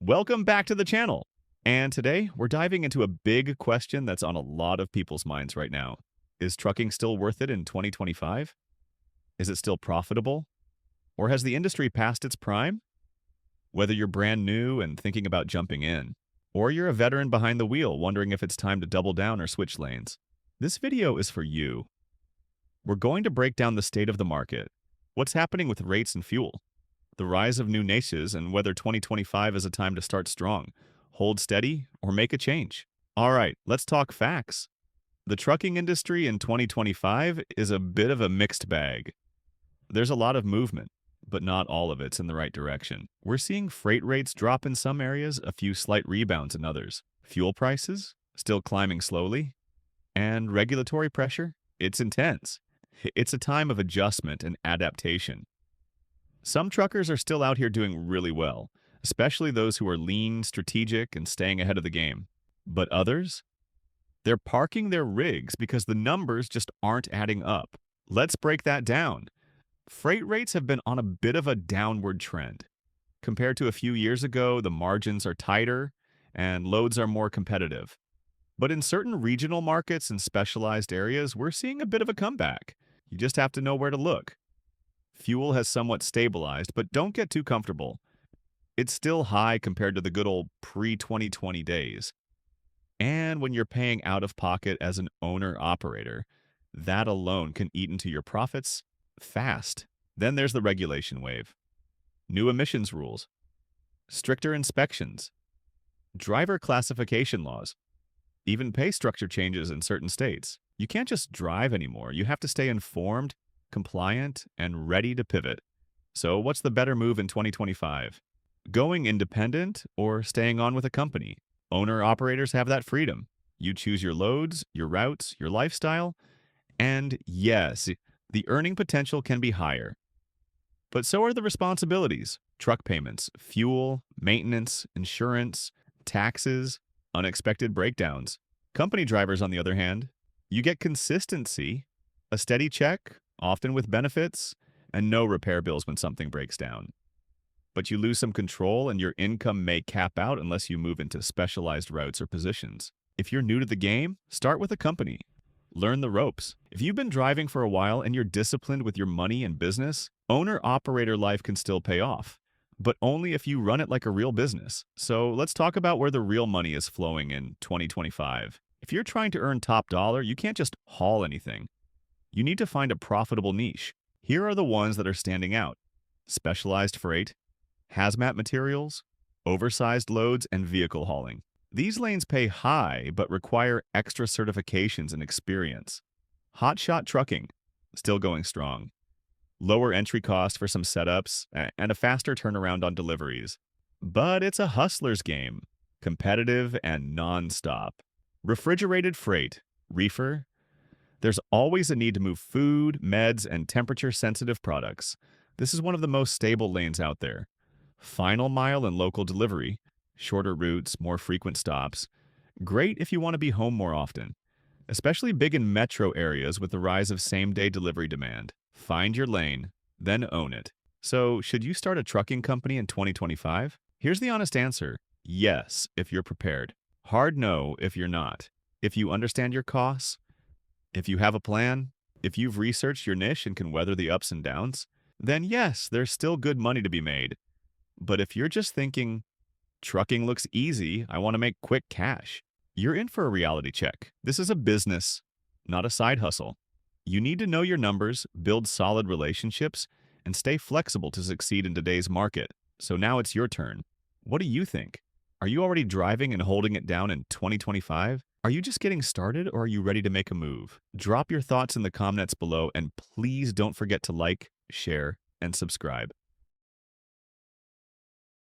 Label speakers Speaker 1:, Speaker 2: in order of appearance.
Speaker 1: Welcome back to the channel. And today we're diving into a big question that's on a lot of people's minds right now. Is trucking still worth it in 2025? Is it still profitable? Or has the industry passed its prime? Whether you're brand new and thinking about jumping in, or you're a veteran behind the wheel wondering if it's time to double down or switch lanes, this video is for you. We're going to break down the state of the market, what's happening with rates and fuel, the rise of new niches, and whether 2025 is a time to start strong, hold steady, or make a change. All right, let's talk facts. The trucking industry in 2025 is a bit of a mixed bag. There's a lot of movement, but not all of it's in the right direction. We're seeing freight rates drop in some areas, a few slight rebounds in others. Fuel prices still climbing slowly, and regulatory pressure, it's intense. It's a time of adjustment and adaptation. Some truckers are still out here doing really well, especially those who are lean, strategic, and staying ahead of the game. But others? They're parking their rigs because the numbers just aren't adding up. Let's break that down. Freight rates have been on a bit of a downward trend. Compared to a few years ago, the margins are tighter and loads are more competitive. But in certain regional markets and specialized areas, we're seeing a bit of a comeback. You just have to know where to look. Fuel has somewhat stabilized, but don't get too comfortable. It's still high compared to the good old pre-2020 days. And when you're paying out of pocket as an owner-operator, that alone can eat into your profits fast. Then there's the regulation wave. New emissions rules, stricter inspections, driver classification laws, even pay structure changes in certain states. You can't just drive anymore. You have to stay informed, compliant, and ready to pivot. So what's the better move in 2025? Going independent or staying on with a company? Owner-operators have that freedom. You choose your loads, your routes, your lifestyle, and yes, the earning potential can be higher. But so are the responsibilities: truck payments, fuel, maintenance, insurance, taxes, unexpected breakdowns. Company drivers, on the other hand, you get consistency, a steady check, often with benefits, and no repair bills when something breaks down. But you lose some control and your income may cap out unless you move into specialized routes or positions. If you're new to the game, start with a company. Learn the ropes. If you've been driving for a while and you're disciplined with your money and business, owner-operator life can still pay off, but only if you run it like a real business. So let's talk about where the real money is flowing in 2025. If you're trying to earn top dollar, you can't just haul anything. You need to find a profitable niche. Here are the ones that are standing out: specialized freight, hazmat materials, oversized loads, and vehicle hauling. These lanes pay high but require extra certifications and experience. Hotshot trucking, still going strong. Lower entry cost for some setups and a faster turnaround on deliveries. But it's a hustler's game, competitive and non-stop. Refrigerated freight, reefer. There's always a need to move food, meds, and temperature-sensitive products. This is one of the most stable lanes out there. Final mile and local delivery, shorter routes, more frequent stops. Great if you want to be home more often, especially big in metro areas with the rise of same-day delivery demand. Find your lane, then own it. So, should you start a trucking company in 2025? Here's the honest answer: yes, if you're prepared. Hard no if you're not. If you understand your costs, if you have a plan, if you've researched your niche and can weather the ups and downs, then yes, there's still good money to be made. But if you're just thinking, trucking looks easy, I want to make quick cash, you're in for a reality check. This is a business, not a side hustle. You need to know your numbers, build solid relationships, and stay flexible to succeed in today's market. So now it's your turn. What do you think? Are you already driving and holding it down in 2025? Are you just getting started, or are you ready to make a move? Drop your thoughts in the comments below, and please don't forget to like, share, and subscribe.